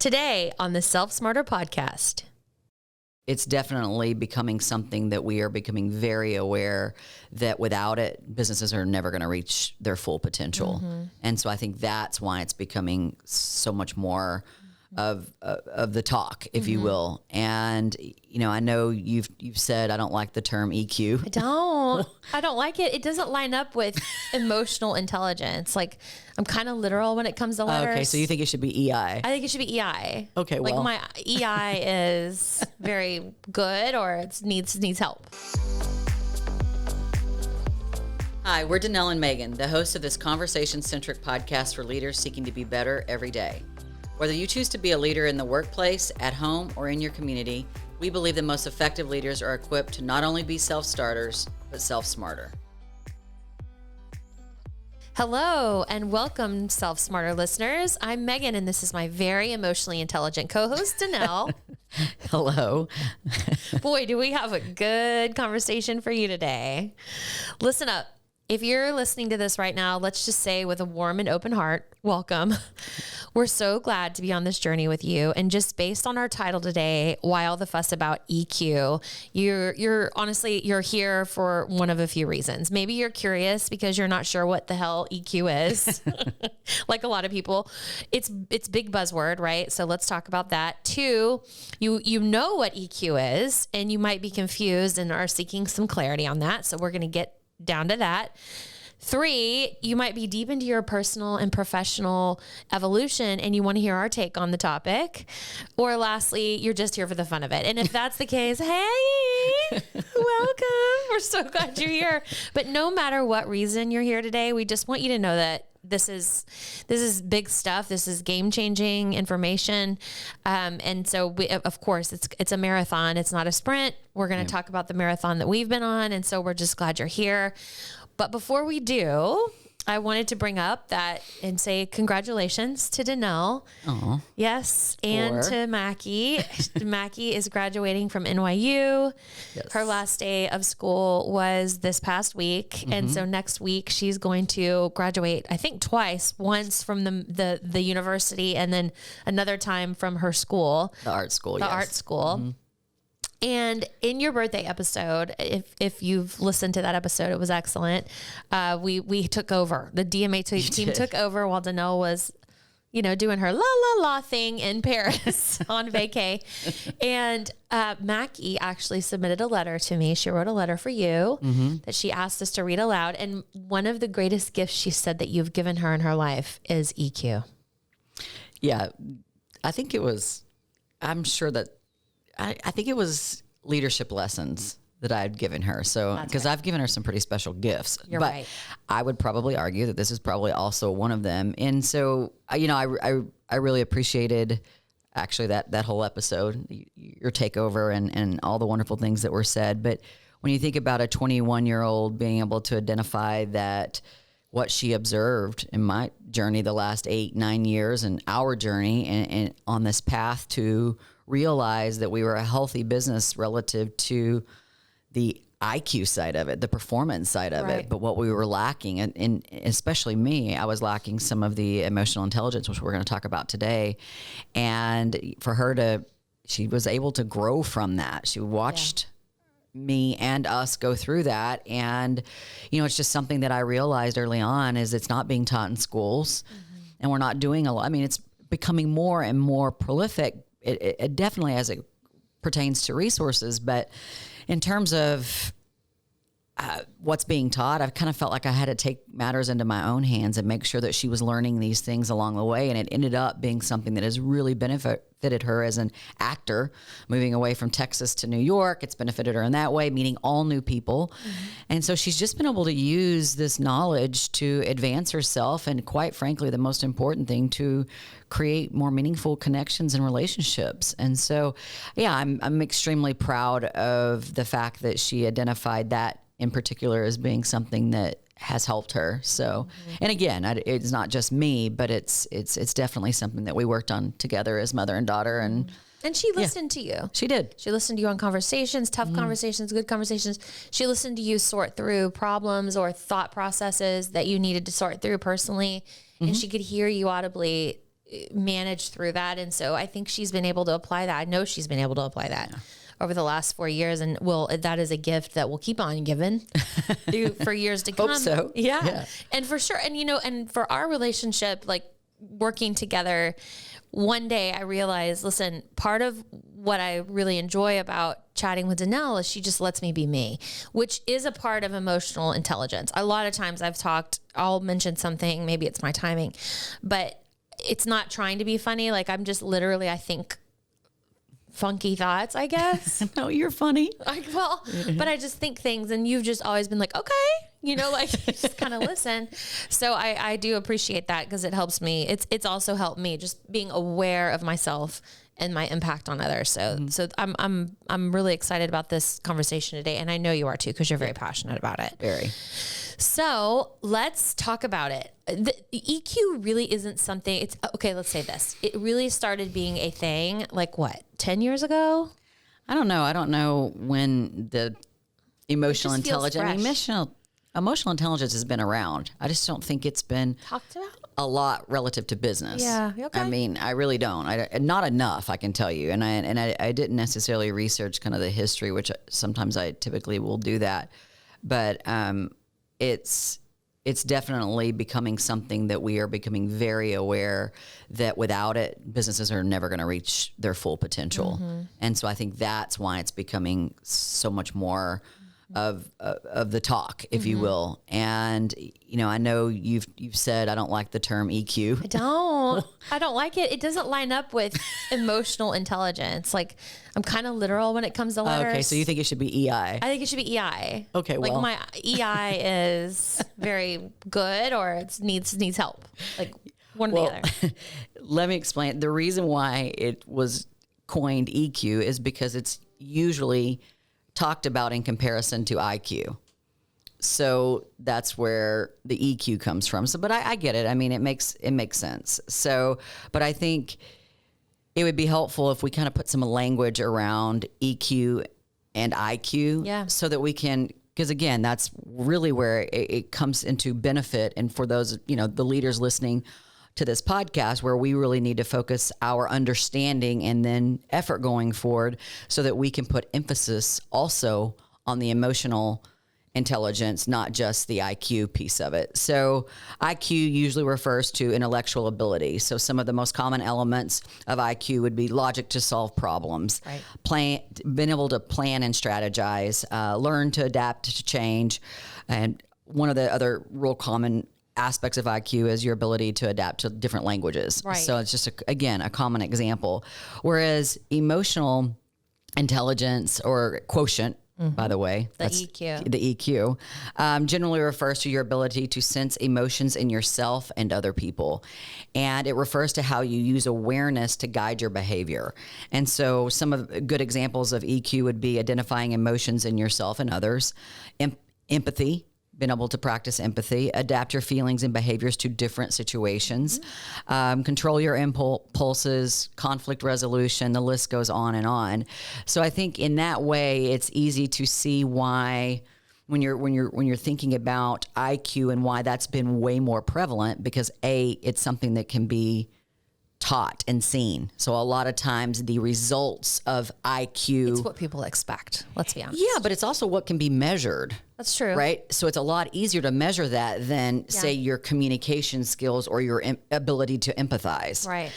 Today on the Self Smarter podcast. It's definitely becoming something that we are becoming very aware that without it, businesses are never going to reach their full potential. Mm-hmm. And so I think that's why it's becoming so much more of the talk, if you will. And, you know, I know you've said, I don't like the term EQ. I don't like it. It doesn't line up with emotional intelligence. Like, I'm kind of literal when it comes to letters. Okay, so you think it should be EI? I think it should be EI. Okay, like well. my EI is very good or it needs help. Hi, we're Danelle and Megan, the hosts of this conversation-centric podcast for leaders seeking to be better every day. Whether you choose to be a leader in the workplace, at home, or in your community, we believe the most effective leaders are equipped to not only be self-starters, but self-smarter. Hello and welcome, Self Smarter listeners. I'm Megan and this is my very emotionally intelligent co-host, Danelle. Hello. Boy, do we have a good conversation for you today. Listen up. If you're listening to this right now, let's just say with a warm and open heart, welcome. We're so glad to be on this journey with you. And just based on our title today, why all the fuss about EQ? You're honestly, you're here for one of a few reasons. Maybe you're curious because you're not sure what the hell EQ is. Like a lot of people, it's big buzzword, right? So let's talk about that. Two, you know what EQ is, and you might be confused and are seeking some clarity on that. So we're going to get down to that. Three, you might be deep into your personal and professional evolution and you want to hear our take on the topic. Or lastly, you're just here for the fun of it. And if that's the case, hey, welcome. We're so glad you're here. But no matter what reason you're here today, we just want you to know that this is big stuff. This is game-changing information. And so we, of course, it's a marathon. It's not a sprint. We're going to talk about the marathon that we've been on. And so we're just glad you're here. But before we do, I wanted to bring up that and say congratulations to Danelle. Aww. Yes. And to Mackie. Mackie is graduating from NYU. Yes. Her last day of school was this past week. Mm-hmm. And so next week she's going to graduate, I think twice, once from the university and then another time from her school. The art school. The art school. Mm-hmm. And in your birthday episode, if you've listened to that episode, it was excellent. We took over. The DMA team took over while Danelle was, doing her la thing in Paris on vacay. And Mackie actually submitted a letter to me. She wrote a letter for you that she asked us to read aloud. And one of the greatest gifts she said that you've given her in her life is EQ. Yeah, I think it was, I'm sure that, I think it was leadership lessons that I had given her. So, because I've given her some pretty special gifts, but right. I would probably argue that this is probably also one of them. And so, I really appreciated actually that whole episode, your takeover and all the wonderful things that were said. But when you think about a 21-year-old being able to identify that what she observed in my journey the last 8-9 years and our journey and on this path to realize that we were a healthy business relative to the IQ side of it, the performance side of it, but what we were lacking, and especially me, I was lacking some of the emotional intelligence, which we're going to talk about today. And for her she was able to grow from that. She watched me and us go through that. And, it's just something that I realized early on is it's not being taught in schools and we're not doing a lot. I mean, it's becoming more and more prolific. It definitely as it pertains to resources, but in terms of what's being taught, I've kind of felt like I had to take matters into my own hands and make sure that she was learning these things along the way. And it ended up being something that has really benefited her as an actor, moving away from Texas to New York. It's benefited her in that way, meeting all new people. And so she's just been able to use this knowledge to advance herself. And quite frankly, the most important thing, to create more meaningful connections and relationships. And so, I'm extremely proud of the fact that she identified that in particular as being something that has helped her. So, and again, it's not just me, but it's definitely something that we worked on together as mother and daughter. And she listened to you. She did. She listened to you on conversations, tough conversations, good conversations. She listened to you sort through problems or thought processes that you needed to sort through personally. And she could hear you audibly manage through that. And so I think she's been able to apply that. I know she's been able to apply that over the last 4 years. And that is a gift that will keep on giving for years to come. Hope so. Yeah. And for sure. And, and for our relationship, like working together, one day I realized, listen, part of what I really enjoy about chatting with Danelle is she just lets me be me, which is a part of emotional intelligence. A lot of times I'll mention something, maybe it's my timing, but it's not trying to be funny. Like I'm just literally, I think funky thoughts, I guess. No, you're funny. But I just think things, and you've just always been like, okay, like just kind of listen. So I do appreciate that because it helps me. It's also helped me just being aware of myself and my impact on others. So I'm really excited about this conversation today, and I know you are too because you're very passionate about it. Very. So let's talk about it. The EQ really isn't something. It's okay. Let's say this. It really started being a thing. Like what? 10 years ago? I don't know when the emotional intelligence has been around. I just don't think it's been talked about a lot relative to business. Yeah. Okay. I mean, I really don't. Not enough, I can tell you. And I didn't necessarily research kind of the history, which sometimes I typically will do that. But it's definitely becoming something that we are becoming very aware that without it, businesses are never going to reach their full potential. Mm-hmm. And so I think that's why it's becoming so much more of the talk, if you will. And, I know you've said, I don't like the term EQ. I don't like it. It doesn't line up with emotional intelligence. Like I'm kind of literal when it comes to letters. Okay. So you think it should be EI? I think it should be EI. Okay. Like my EI is very good or it needs help. Like one or the other. Let me explain. The reason why it was coined EQ is because it's usually talked about in comparison to IQ. So that's where the EQ comes from. So, but I get it. I mean, it makes sense. So, but I think it would be helpful if we kind of put some language around EQ and IQ so that we can, because again, that's really where it comes into benefit. And for those, the leaders listening to this podcast, where we really need to focus our understanding and then effort going forward so that we can put emphasis also on the emotional intelligence, not just the IQ piece of it. So IQ usually refers to intellectual ability. So some of the most common elements of IQ would be logic to solve problems, being able to plan and strategize, learn to adapt to change. And one of the other real common aspects of IQ is your ability to adapt to different languages. Right. So it's just, a common example. Whereas emotional intelligence or quotient, by the way, the EQ. The EQ generally refers to your ability to sense emotions in yourself and other people. And it refers to how you use awareness to guide your behavior. And so some of the good examples of EQ would be identifying emotions in yourself and others, empathy, being able to practice empathy, adapt your feelings and behaviors to different situations, control your impulses, conflict resolution, the list goes on and on. So I think in that way, it's easy to see why when you're thinking about IQ and why that's been way more prevalent, because it's something that can be taught and seen. So a lot of times the results of IQ... It's what people expect, let's be honest. Yeah, but it's also what can be measured. That's true. Right? So it's a lot easier to measure that than, say, your communication skills or your ability to empathize. Right.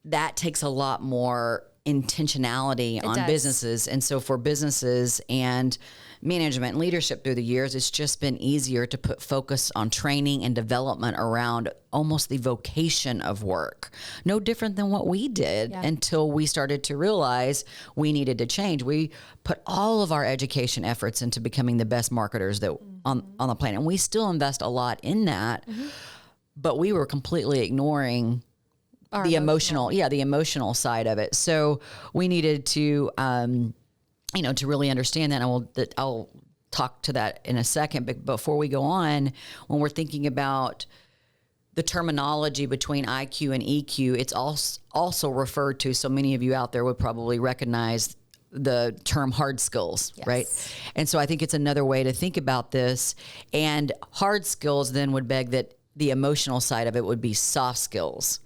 That takes a lot more intentionality on businesses. And so for businesses and management and leadership through the years, it's just been easier to put focus on training and development around almost the vocation of work. No different than what we did until we started to realize we needed to change. We put all of our education efforts into becoming the best marketers that on the planet. And we still invest a lot in that, but we were completely ignoring the emotional side of it. So we needed to, to really understand that. And I'll talk to that in a second. But before we go on, when we're thinking about the terminology between IQ and EQ, it's also referred to. So many of you out there would probably recognize the term hard skills, right? And so I think it's another way to think about this. And hard skills then would beg that the emotional side of it would be soft skills.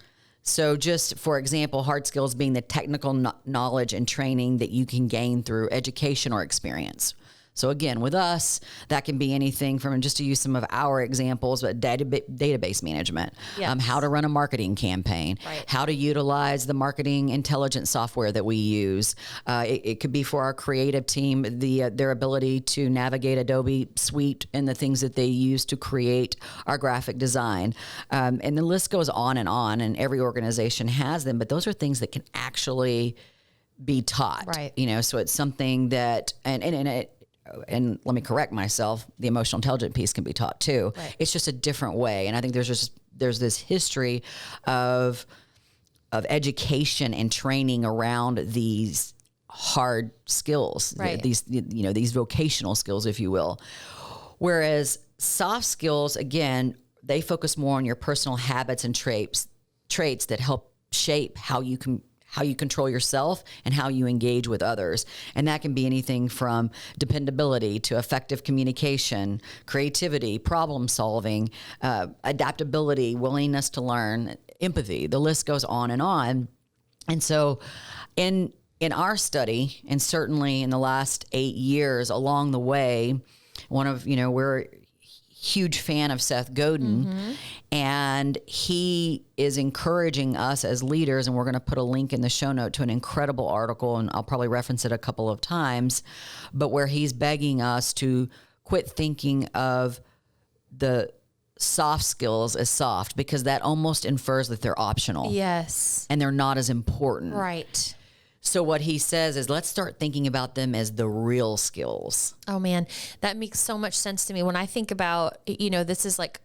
So just for example, hard skills being the technical knowledge and training that you can gain through education or experience. So again, with us, that can be anything from, just to use some of our examples, but database management, Yes. How to run a marketing campaign, Right. how to utilize the marketing intelligence software that we use. It could be for our creative team, their ability to navigate Adobe Suite and the things that they use to create our graphic design. And the list goes on, and every organization has them, but those are things that can actually be taught. Right. So it's something that, and let me correct myself, the emotional intelligence piece can be taught too. Right. It's just a different way. And I think there's this history of education and training around these hard skills, Right. these vocational skills, if you will. Whereas soft skills, again, they focus more on your personal habits and traits that help shape how you control yourself and how you engage with others. And that can be anything from dependability to effective communication, creativity, problem solving, adaptability, willingness to learn, empathy. The list goes on. And so in our study, and certainly in the last 8 years along the way, we're a huge fan of Seth Godin, and he is encouraging us as leaders, and we're going to put a link in the show note to an incredible article, and I'll probably reference it a couple of times, but where he's begging us to quit thinking of the soft skills as soft, because that almost infers that they're optional. Yes. And they're not as important. Right. So what he says is, let's start thinking about them as the real skills. Oh man, that makes so much sense to me. When I think about, this is like,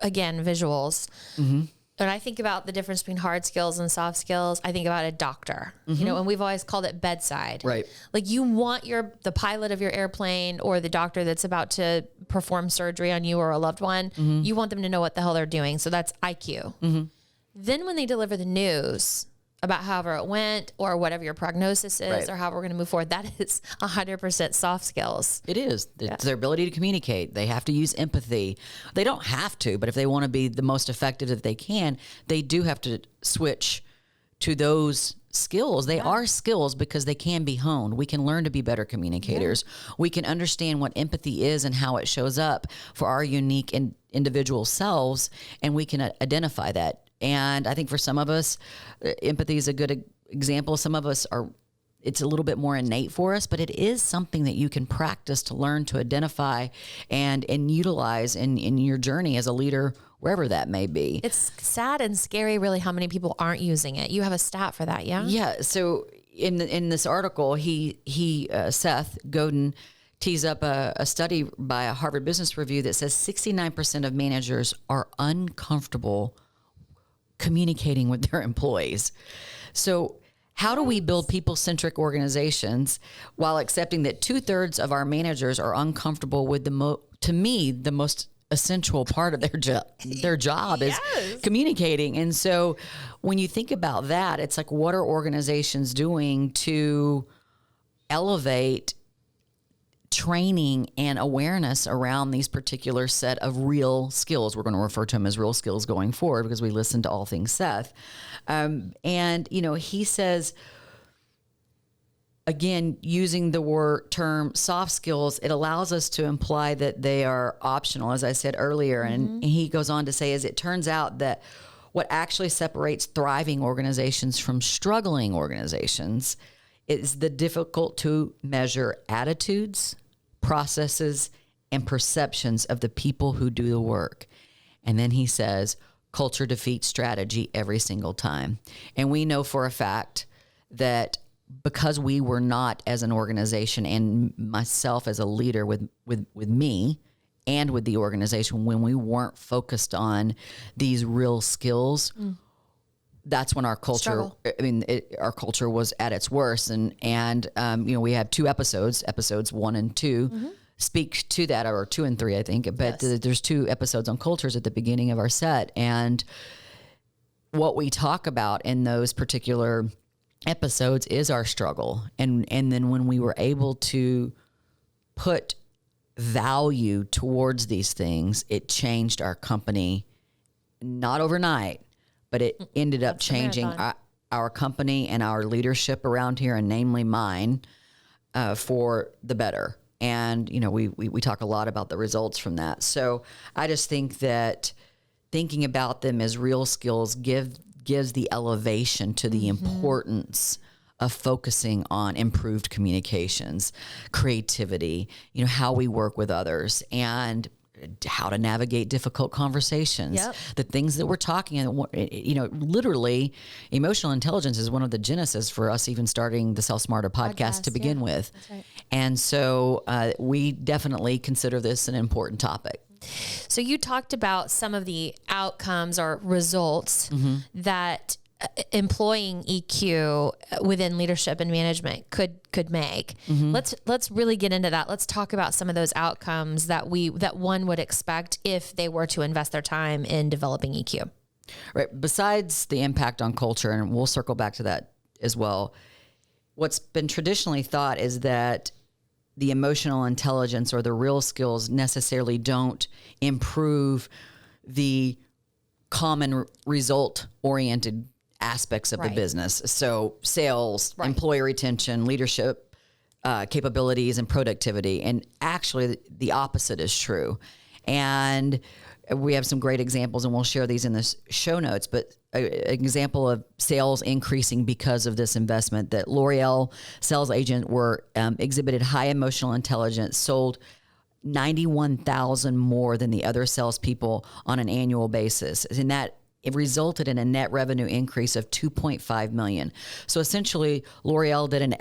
again, visuals. When I think about the difference between hard skills and soft skills, I think about a doctor, and we've always called it bedside. Right. Like you want the pilot of your airplane or the doctor that's about to perform surgery on you or a loved one, you want them to know what the hell they're doing. So that's IQ. Then when they deliver the news about however it went or whatever your prognosis is, Right. or how we're going to move forward, that is 100% soft skills. It is. It's their ability to communicate. They have to use empathy. They don't have to, but if they want to be the most effective that they can, they do have to switch to those skills. They are skills because they can be honed. We can learn to be better communicators. We can understand what empathy is and how it shows up for our unique and individual selves, and we can identify that. And I think for some of us, empathy is a good example. Some of us it's a little bit more innate for us, but it is something that you can practice to learn to identify and utilize in your journey as a leader, wherever that may be. It's sad and scary, really, how many people aren't using it. You have a stat for that, yeah? Yeah. So in this article, Seth Godin tees up a study by a Harvard Business Review that says 69% of managers are uncomfortable communicating with their employees. So how do we build people-centric organizations while accepting that 2/3 of our managers are uncomfortable with to me, the most essential part of their job is communicating. And so when you think about that, it's like, what are organizations doing to elevate training and awareness around these particular set of real skills? We're going to refer to them as real skills going forward because we listen to all things Seth. And, he says, again, using the term soft skills, it allows us to imply that they are optional, as I said earlier. And he goes on to say, as it turns out that what actually separates thriving organizations from struggling organizations is the difficult to measure attitudes, processes, and perceptions of the people who do the work. And then he says, culture defeats strategy every single time. And we know for a fact that because we were not, as an organization, and myself as a leader with me and with the organization, when we weren't focused on these real skills, that's when our culture, our culture was at its worst. And we have 2 episodes 1 and 2, speak to that, or 2 and 3, I think. But there's 2 episodes on cultures at the beginning of our set. And what we talk about in those particular episodes is our struggle. And then when we were able to put value towards these things, it changed our company, not overnight, but it ended up That's the changing marathon. our company and our leadership around here, and namely mine, for the better. And, you know, we talk a lot about the results from that. So I just think that thinking about them as real skills gives the elevation to the importance of focusing on improved communications, creativity, you know, how we work with others, and how to navigate difficult conversations, Yep. the things that we're talking, you know, literally emotional intelligence is one of the genesis for us even starting the Sell Smarter podcast to begin with. That's right. And so we definitely consider this an important topic. So you talked about some of the outcomes or results that employing EQ within leadership and management could make. Let's really get into that. Let's talk about some of those outcomes that one would expect if they were to invest their time in developing EQ. Right. Besides the impact on culture, and we'll circle back to that as well, what's been traditionally thought is that the emotional intelligence or the real skills necessarily don't improve the common result-oriented aspects of the business. So sales, employee retention, leadership capabilities, and productivity. And actually the opposite is true. And we have some great examples, and we'll share these in the show notes, but an example of sales increasing because of this investment, that L'Oreal sales agent exhibited high emotional intelligence, sold 91,000 more than the other salespeople on an annual basis. And that it resulted in a net revenue increase of $2.5 million. So essentially, L'Oreal did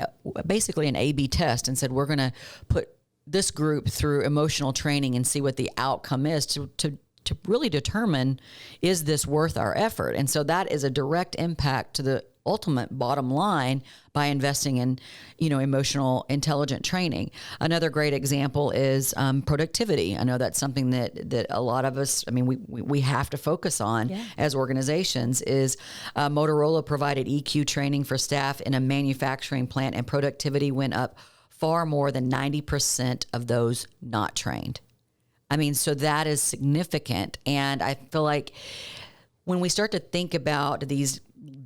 basically an A/B test and said, we're going to put this group through emotional training and see what the outcome is to really determine, is this worth our effort? And so that is a direct impact to the ultimate bottom line by investing in, you know, emotional intelligent training. Another great example is productivity. I know that's something that a lot of us, I mean, we have to focus on as organizations. Is Motorola provided EQ training for staff in a manufacturing plant, and productivity went up far more than 90% of those not trained. I mean, so that is significant. And I feel like when we start to think about these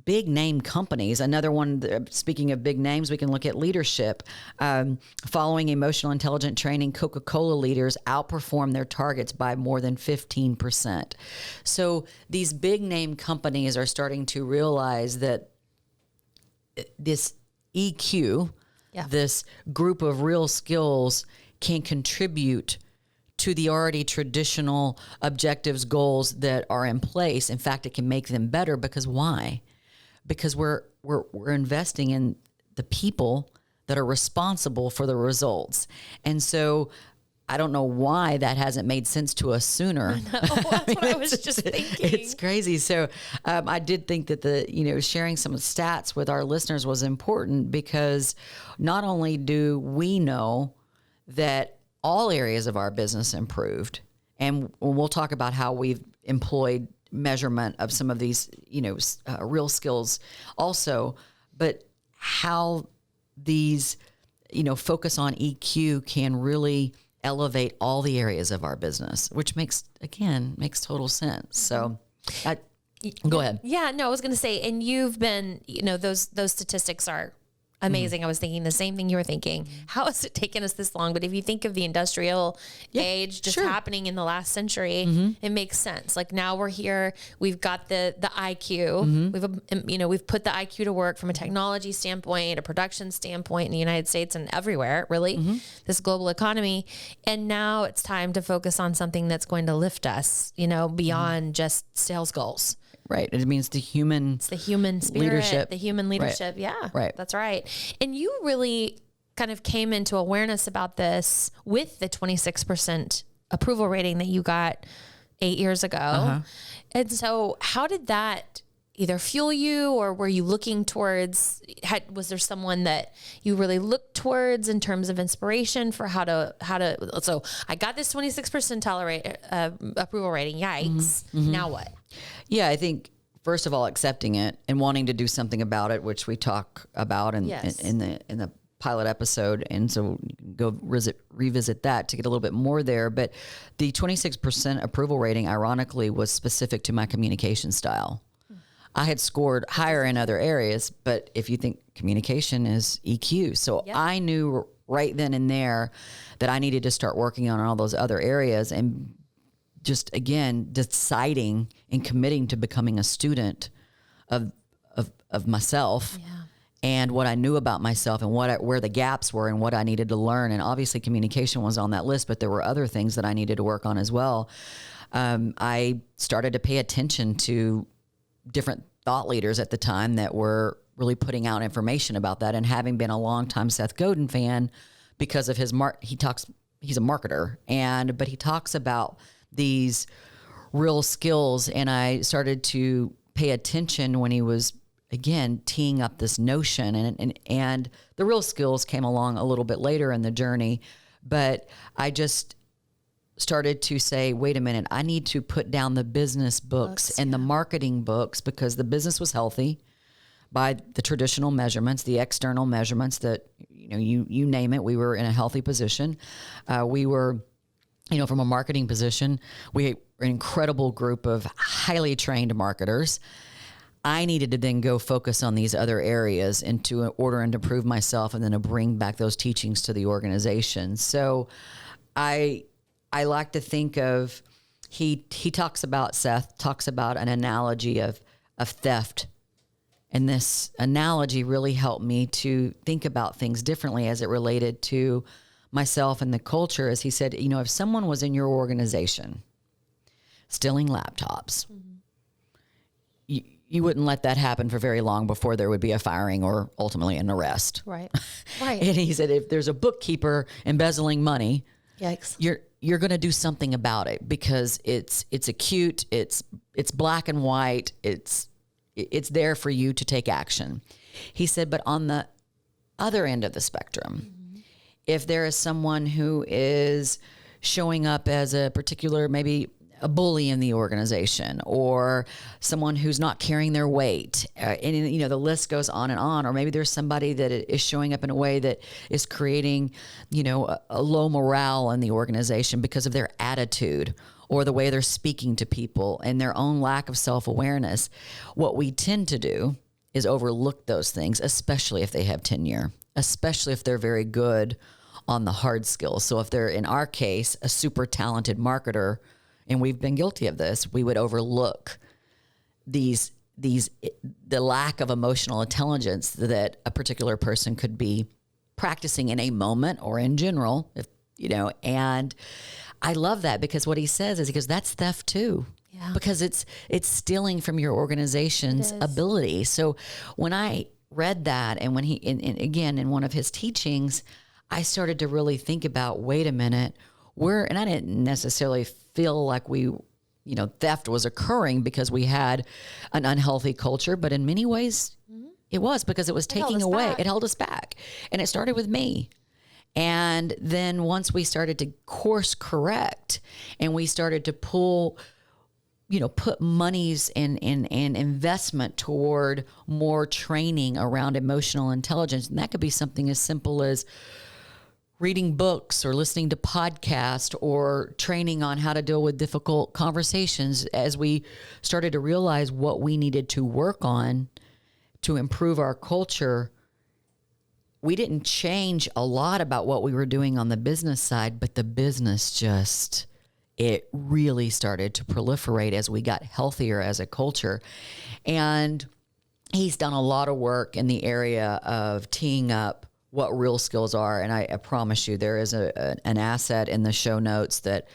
big name companies, another one, speaking of big names, we can look at leadership. Following emotional intelligent training, Coca-Cola leaders outperform their targets by more than 15%. So these big name companies are starting to realize that this EQ, this group of real skills, can contribute to the already traditional objectives, goals that are in place. In fact, it can make them better. Because why? Because we're investing in the people that are responsible for the results. And so I don't know why that hasn't made sense to us sooner. That's what I was just thinking. It's crazy. So I did think that sharing some stats with our listeners was important, because not only do we know that all areas of our business improved, and we'll talk about how we've employed measurement of some of these, real skills also, but how these, focus on EQ can really elevate all the areas of our business, which makes total sense. So go ahead. Yeah, no, I was going to say, and you've been, those statistics are amazing. I was thinking the same thing you were thinking. How has it taken us this long? But if you think of the industrial age just happening in the last century, it makes sense. Like now we're here, we've got the IQ, we've put the IQ to work from a technology standpoint, a production standpoint in the United States and everywhere, really, this global economy. And now it's time to focus on something that's going to lift us, beyond just sales goals. Right. It means the human spirit, leadership. The human leadership. Right. Yeah. Right. That's right. And you really kind of came into awareness about this with the 26% approval rating that you got 8 years ago. And so how did that either fuel you, or were you looking towards, was there someone that you really looked towards in terms of inspiration for how to, so I got this 26% approval rating. Yikes. Now what? Yeah, I think first of all, accepting it and wanting to do something about it, which we talk about in the pilot episode. And so go revisit that to get a little bit more there. But the 26% approval rating, ironically, was specific to my communication style. I had scored higher in other areas, but if you think communication is EQ. So I knew right then and there that I needed to start working on all those other areas, and just again, deciding and committing to becoming a student of myself and what I knew about myself and where the gaps were and what I needed to learn. And obviously communication was on that list, but there were other things that I needed to work on as well. I started to pay attention to different thought leaders at the time that were really putting out information about that. And having been a longtime Seth Godin fan because of his he's a marketer, but he talks about these real skills. And I started to pay attention when he was, again, teeing up this notion, and the real skills came along a little bit later in the journey. But I just started to say, wait a minute, I need to put down the business books and the marketing books, because the business was healthy by the traditional measurements, the external measurements that, you name it, we were in a healthy position. We were, from a marketing position, we were an incredible group of highly trained marketers. I needed to then go focus on these other areas in order and to prove myself, and then to bring back those teachings to the organization. So I like to think of, Seth talks about an analogy of theft. And this analogy really helped me to think about things differently as it related to myself and the culture. As he said, if someone was in your organization stealing laptops, you wouldn't let that happen for very long before there would be a firing or ultimately an arrest. Right. Right. And he said, if there's a bookkeeper embezzling money, yikes, you're going to do something about it, because it's acute, it's black and white, it's there for you to take action. He said, but on the other end of the spectrum, if there is someone who is showing up as a particular, maybe a bully in the organization, or someone who's not carrying their weight, and the list goes on, or maybe there's somebody that is showing up in a way that is creating, a low morale in the organization because of their attitude or the way they're speaking to people and their own lack of self-awareness. What we tend to do is overlook those things, especially if they have tenure, especially if they're very good on the hard skills. So if they're, in our case, a super talented marketer, and we've been guilty of this, we would overlook the lack of emotional intelligence that a particular person could be practicing in a moment or in general, and I love that, because what he says is, he goes, that's theft too. Yeah. Because it's stealing from your organization's ability. So when I read that, and when again, in one of his teachings, I started to really think about, wait a minute, and I didn't necessarily feel like theft was occurring because we had an unhealthy culture, but in many ways it was, because it was taking away, it held us back. And it started with me. And then once we started to course correct, and we started to put monies and investment toward more training around emotional intelligence, and that could be something as simple as reading books or listening to podcasts or training on how to deal with difficult conversations. As we started to realize what we needed to work on to improve our culture, we didn't change a lot about what we were doing on the business side, but the business it really started to proliferate as we got healthier as a culture. And he's done a lot of work in the area of teeing up what real skills are. And I promise you, there is an asset in the show notes that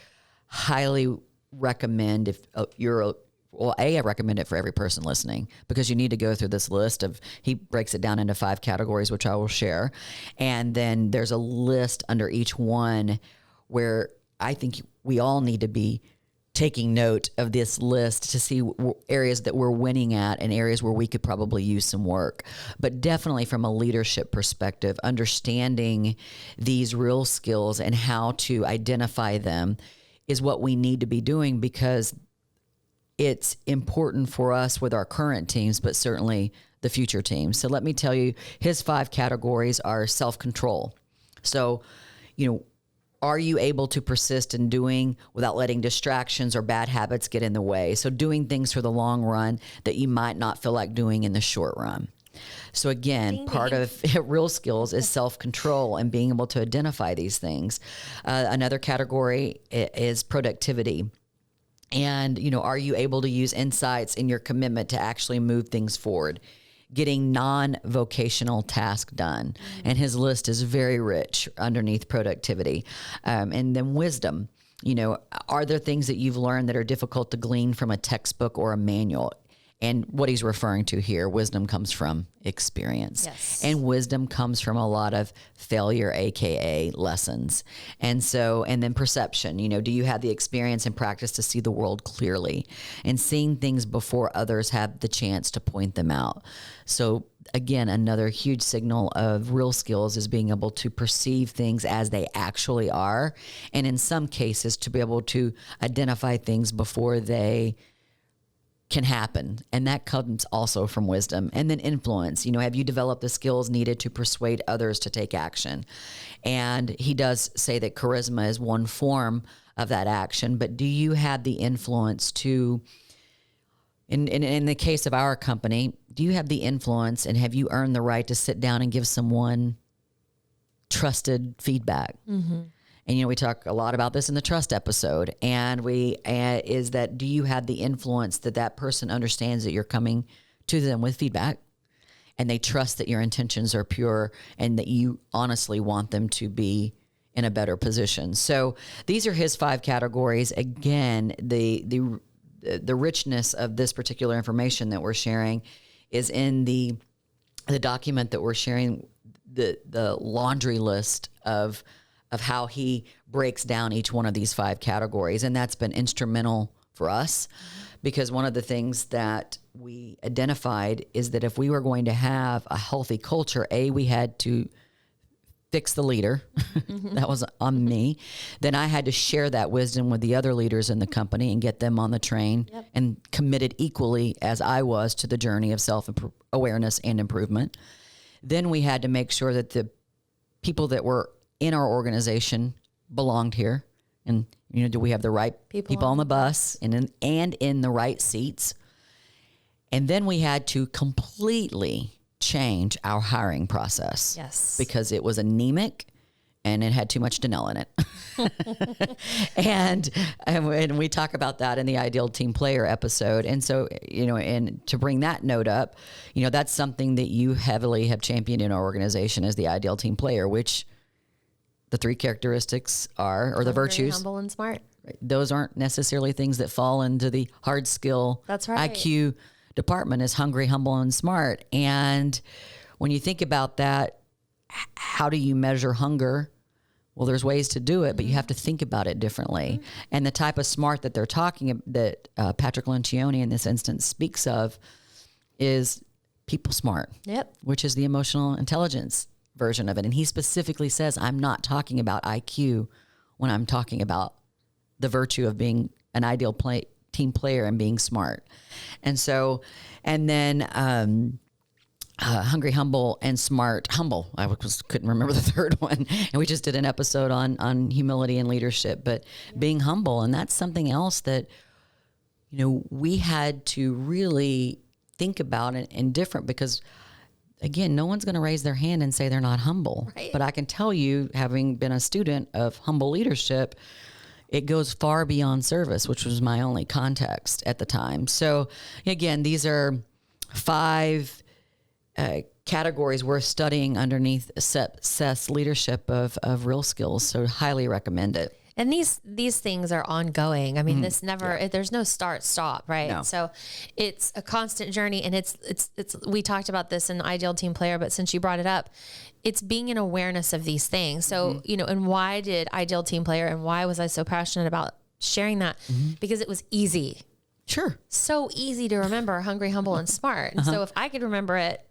highly recommend if you're I recommend it for every person listening, because you need to go through this list he breaks it down into 5 categories, which I will share. And then there's a list under each one where I think we all need to be taking note of this list to see areas that we're winning at and areas where we could probably use some work. But definitely from a leadership perspective, understanding these real skills and how to identify them is what we need to be doing, because it's important for us with our current teams, but certainly the future teams. So let me tell you, his 5 categories are self-control. So, are you able to persist in doing without letting distractions or bad habits get in the way? So doing things for the long run that you might not feel like doing in the short run. So again, part of real skills is self-control and being able to identify these things. Another category is productivity. And, are you able to use insights in your commitment to actually move things forward? Getting non-vocational tasks done. And his list is very rich underneath productivity. And then wisdom. Are there things that you've learned that are difficult to glean from a textbook or a manual? And what he's referring to here, wisdom comes from experience. Yes. And wisdom comes from a lot of failure, AKA lessons. And then perception, do you have the experience and practice to see the world clearly and seeing things before others have the chance to point them out? So again, another huge signal of real skills is being able to perceive things as they actually are. And in some cases, to be able to identify things before they can happen. And that comes also from wisdom. And then influence. Have you developed the skills needed to persuade others to take action? And he does say that charisma is one form of that action, but do you have the influence to, in the case of our company, do you have the influence and have you earned the right to sit down and give someone trusted feedback? Mm-hmm. And, we talk a lot about this in the trust episode. And is that, do you have the influence that person understands that you're coming to them with feedback and they trust that your intentions are pure and that you honestly want them to be in a better position? So these are his 5 categories. Again, the richness of this particular information that we're sharing is in the document that we're sharing, the laundry list of how he breaks down each one of these 5 categories. And that's been instrumental for us because one of the things that we identified is that if we were going to have a healthy culture, we had to fix the leader. Mm-hmm. That was on me. Then I had to share that wisdom with the other leaders in the company and get them on the train and committed equally as I was to the journey of self-awareness and improvement. Then we had to make sure that the people that were in our organization belonged here. And, do we have the right people on the bus and in the right seats? And then we had to completely change our hiring process. Yes. Because it was anemic and it had too much Danelle in it. and we talk about that in the Ideal Team Player episode. And so, and to bring that note up, that's something that you heavily have championed in our organization as the Ideal Team Player, which the 3 characteristics are, or the virtues. Humble and smart. Those aren't necessarily things that fall into the hard skill That's right. IQ department is hungry, humble, and smart. And when you think about that, how do you measure hunger? Well, there's ways to do it, but you have to think about it differently. Mm-hmm. And the type of smart that they're talking that Patrick Lencioni in this instance speaks of is people smart. Yep. Which is the emotional intelligence version of it. And he specifically says, I'm not talking about IQ when I'm talking about the virtue of being an ideal team player and being smart. And so, and then hungry, humble, and smart. Humble. I couldn't remember the third one. And we just did an episode on humility and leadership, but being humble. And that's something else that, we had to really think about and different because again, no one's going to raise their hand and say they're not humble. Right. But I can tell you, having been a student of humble leadership, it goes far beyond service, which was my only context at the time. So again, these are 5 categories we're studying underneath Seth's leadership of real skills. So highly recommend it. And these things are ongoing. I mean, this never, there's no start, stop, right? No. So it's a constant journey. And it's, we talked about this in Ideal Team Player, but since you brought it up, it's being in awareness of these things. So, and why did Ideal Team Player and why was I so passionate about sharing that? Because it was easy. Sure. So easy to remember, hungry, humble, and smart. And so if I could remember it,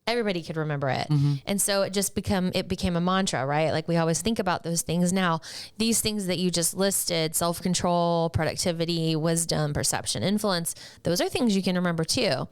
everybody could remember it. And so it became a mantra, right? Like we always think about those things now. These things that you just listed, self-control, productivity, wisdom, perception, influence, those are things you can remember too.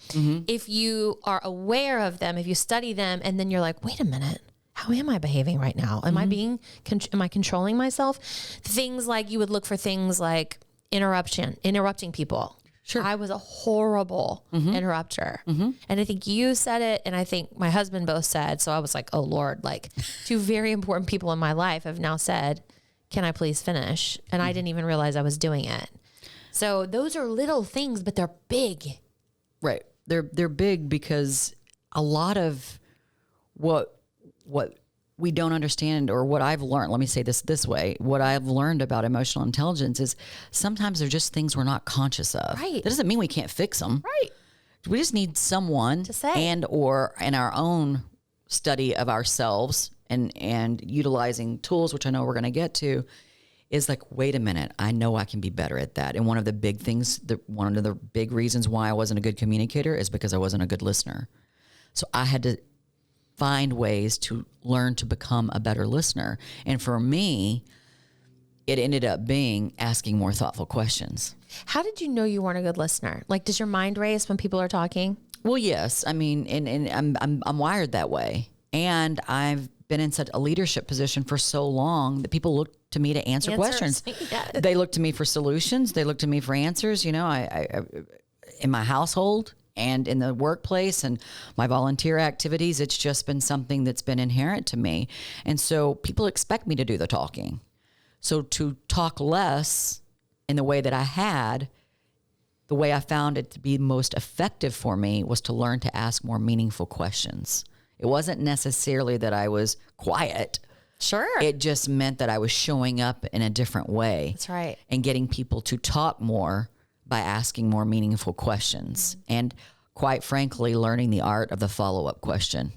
If you are aware of them, if you study them, and then you're like, wait a minute, how am I behaving right now? Am I am I controlling myself? Things like you would look for things like interrupting people. Sure. I was a horrible interrupter. And I think you said it, and I think my husband both said, so I was like, oh Lord, like two very important people in my life have now said, can I please finish? And I didn't even realize I was doing it. So those are little things, but they're big. Right. They're big because a lot of what we don't understand, or what I've learned, let me say this way, what I've learned about emotional intelligence is sometimes they're just things we're not conscious of. Right. That doesn't mean we can't fix them. Right. We just need someone to say, and or in our own study of ourselves and utilizing tools, which I know we're going to get to, is like, wait a minute, I know I can be better at that. And one of the big things, one of the big reasons why I wasn't a good communicator is because I wasn't a good listener. So I had to find ways to learn to become a better listener. And for me, it ended up being asking more thoughtful questions. How did you know you weren't a good listener? Like, does your mind race when people are talking? Well, yes. I mean, and I'm wired that way. And I've been in such a leadership position for so long that people look to me to answer questions. Yes. They look to me for solutions. They look to me for answers. You know, I in my household and in the workplace and my volunteer activities, it's just been something that's been inherent to me. And so people expect me to do the talking. So to talk less in the way that I had, the way I found it to be most effective for me was to learn to ask more meaningful questions. It wasn't necessarily that I was quiet. Sure. It just meant that I was showing up in a different way. That's right. And getting people to talk more by asking more meaningful questions. And quite frankly, learning the art of the follow-up question.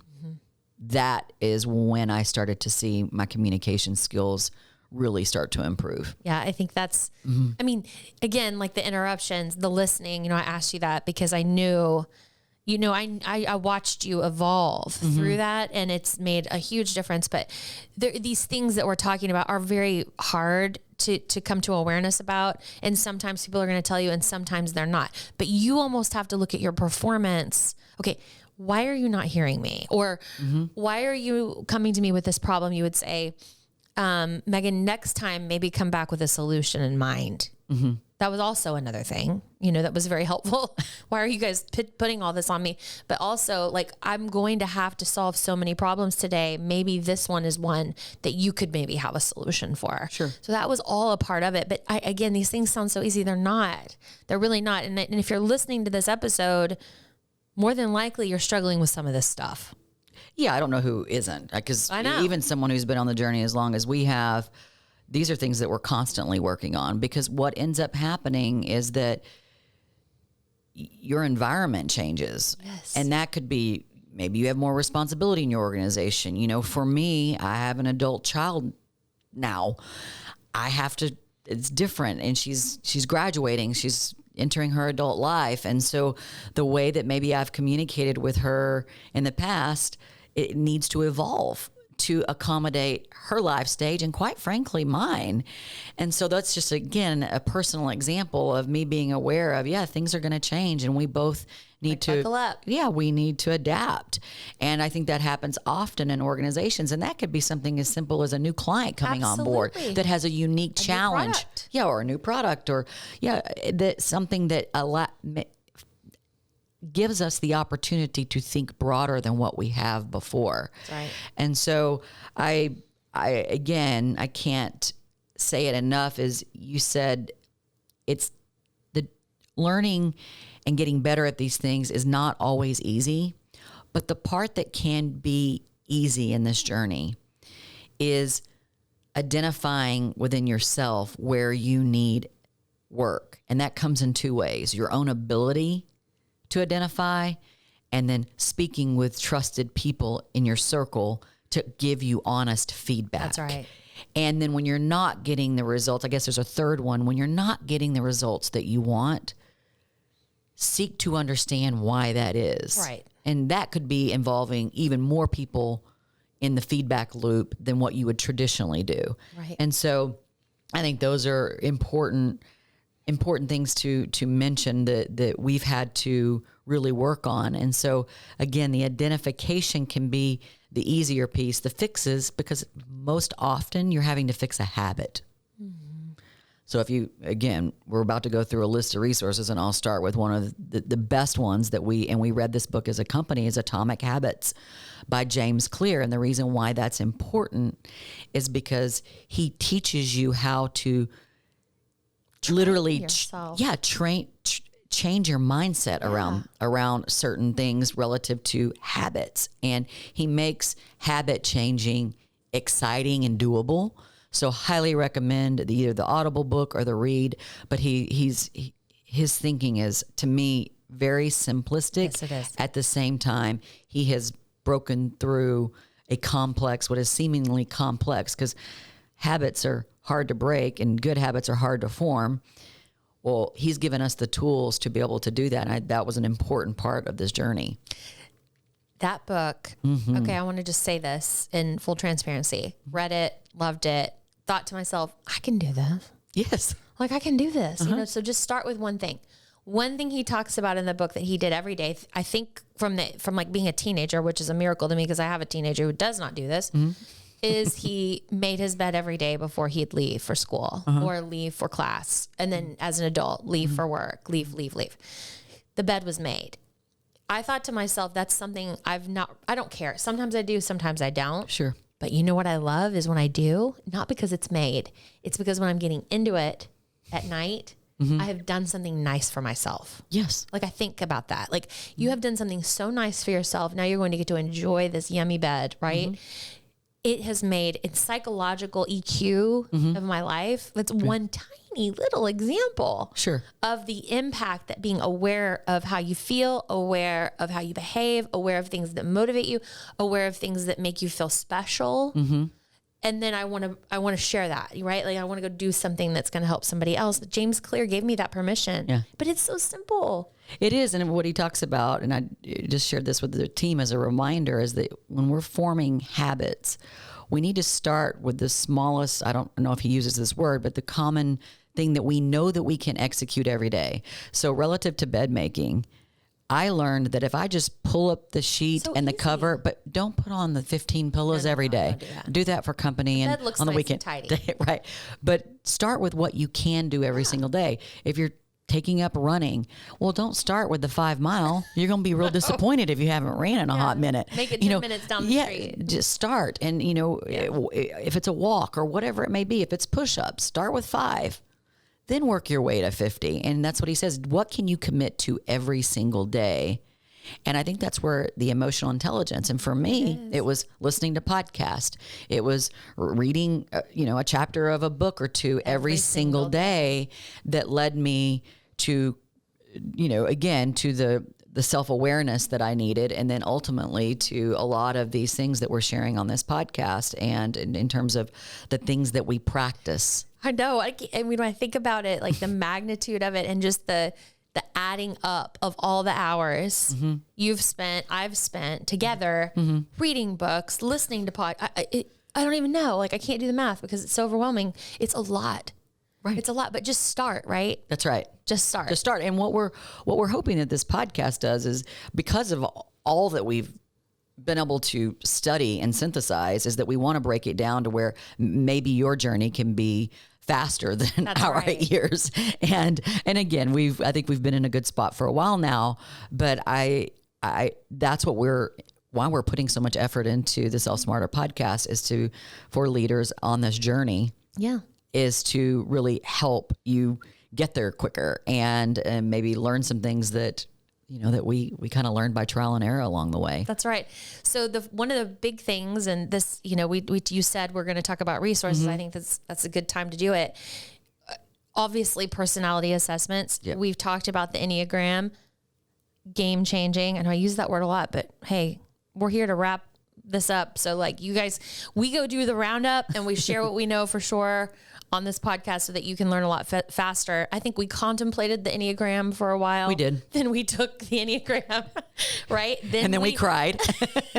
That is when I started to see my communication skills really start to improve. Yeah, I think that's, I mean, again, like the interruptions, the listening, you know, I asked you that because I knew, you know, I watched you evolve through that, and it's made a huge difference. But these things that we're talking about are very hard to come to awareness about. And sometimes people are going to tell you, and sometimes they're not. But you almost have to look at your performance. Okay, why are you not hearing me? Or why are you coming to me with this problem? You would say, Megan, next time maybe come back with a solution in mind. That was also another thing, you know, that was very helpful. Why are you guys putting all this on me? But also, like, I'm going to have to solve so many problems today. Maybe this one is one that you could maybe have a solution for. Sure. So that was all a part of it. But again, these things sound so easy. They're not. They're really not. And if you're listening to this episode, more than likely you're struggling with some of this stuff. Yeah, I don't know who isn't, because I know. even someone who's been on the journey as long as we have, these are things that we're constantly working on, because what ends up happening is that your environment changes. Yes. And that could be, maybe you have more responsibility in your organization. You know, for me, I have an adult child now. I have to, it's different. And she's graduating. She's entering her adult life. And so the way that maybe I've communicated with her in the past, it needs to evolve to accommodate her life stage and, quite frankly, mine. And so that's just, again, a personal example of me being aware of, things are going to change, and we both need to buckle up. Yeah, we need to adapt. And I think that happens often in organizations, and that could be something as simple as a new client coming on board that has a unique challenge. Or a new product, or that something that gives us the opportunity to think broader than what we have before. That's right. And so I can't say it enough, as you said, it's the learning and getting better at these things is not always easy, but the part that can be easy in this journey is identifying within yourself where you need work. And that comes in two ways: your own ability to identify, and then speaking with trusted people in your circle to give you honest feedback. That's right. And then when you're not getting the results, I guess there's a third one. When you're not getting the results that you want, seek to understand why that is. Right. And that could be involving even more people in the feedback loop than what you would traditionally do. Right. And so I think those are important things to mention that we've had to really work on. And so again, the identification can be the easier piece, the fixes, because most often you're having to fix a habit. So if you, again, we're about to go through a list of resources, and I'll start with one of the best ones that we read this book as a company, is Atomic Habits by James Clear. And the reason why that's important is because he teaches you how to literally, change your mindset around certain things relative to habits. And he makes habit changing exciting and doable. So highly recommend either the Audible book or the read. But his thinking is, to me, very simplistic. Yes, it is. At the same time, he has broken through what is seemingly complex, because habits are hard to break and good habits are hard to form. Well, he's given us the tools to be able to do that. And that was an important part of this journey. That book, okay, I want to just say this in full transparency. Read it, loved it, thought to myself, I can do this. Yes. Like, I can do this. You know, so just start with one thing. One thing he talks about in the book that he did every day, I think from like being a teenager, which is a miracle to me because I have a teenager who does not do this, is he made his bed every day before he'd leave for school or leave for class. And then as an adult, leave for work, leave. The bed was made. I thought to myself, that's something I don't care. Sometimes I do, sometimes I don't. Sure. But you know what I love is when I do, not because it's made, it's because when I'm getting into it at night, I have done something nice for myself. Yes. Like, I think about that. Like, you have done something so nice for yourself. Now you're going to get to enjoy this yummy bed, right? It has made its psychological EQ of my life. That's one tiny little example of the impact that being aware of how you feel, aware of how you behave, aware of things that motivate you, aware of things that make you feel special. And then I want to share that, right? Like, I want to go do something that's going to help somebody else. James Clear gave me that permission. Yeah. But it's so simple. It is. And what he talks about, and I just shared this with the team as a reminder, is that when we're forming habits, we need to start with the smallest, I don't know if he uses this word, but the common thing that we know that we can execute every day. So relative to bed making, I learned that if I just pull up the sheet and the cover, but don't put on the 15 pillows every day. Do that for company and on the weekend. Tidy. Right. But start with what you can do every single day. If you're taking up running, well, don't start with the 5 mile. You're going to be real disappointed if you haven't ran in a hot minute. Make it 10 minutes down the street. Just start. And, if it's a walk or whatever it may be, if it's push-ups, start with 5. Then work your way to 50. And that's what he says. What can you commit to every single day? And I think that's where the emotional intelligence. And for me, it was listening to podcasts. It was reading, a chapter of a book or two every single day that led me to, again, to the self-awareness that I needed. And then ultimately to a lot of these things that we're sharing on this podcast. And in terms of the things that we practice. I know. I mean, when I think about it, like the magnitude of it and just the adding up of all the hours I've spent together reading books, listening to I don't even know. Like, I can't do the math because it's so overwhelming. It's a lot. Right. It's a lot, but just start, right? That's right. Just start. Just start. And what we're hoping that this podcast does is, because of all that we've been able to study and synthesize, is that we want to break it down to where maybe your journey can be faster than our 8 years. And again, I think we've been in a good spot for a while now, but that's why we're putting so much effort into the Self Smarter podcast, is for leaders on this journey. Yeah. Is to really help you get there quicker and maybe learn some things that that we kind of learned by trial and error along the way. That's right. So one of the big things, and this, you said we're going to talk about resources. I think that's a good time to do it. Obviously, personality assessments. Yep. We've talked about the Enneagram, game changing. I know I use that word a lot, but hey, we're here to wrap this up. So like, you guys, we go do the roundup and we share what we know for sure on this podcast so that you can learn a lot faster. I think we contemplated the Enneagram for a while. We did. Then we took the Enneagram, right? And then we cried.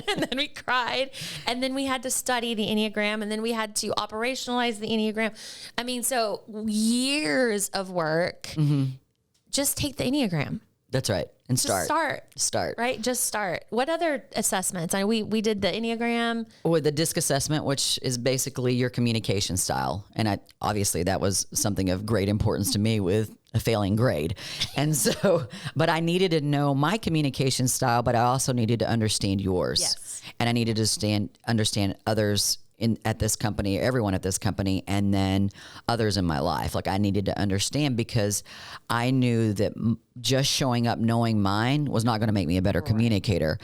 And then we cried. And then we had to study the Enneagram. And then we had to operationalize the Enneagram. I mean, so years of work. Just take the Enneagram. That's right. And start. Right. Just start. What other assessments? We did the Enneagram. With the DISC assessment, which is basically your communication style. And obviously that was something of great importance to me with a failing grade. And so, but I needed to know my communication style, but I also needed to understand yours. Yes. And I needed to understand others at this company, everyone at this company, and then others in my life. Like, I needed to understand, because I knew that just showing up knowing mine was not going to make me a better communicator.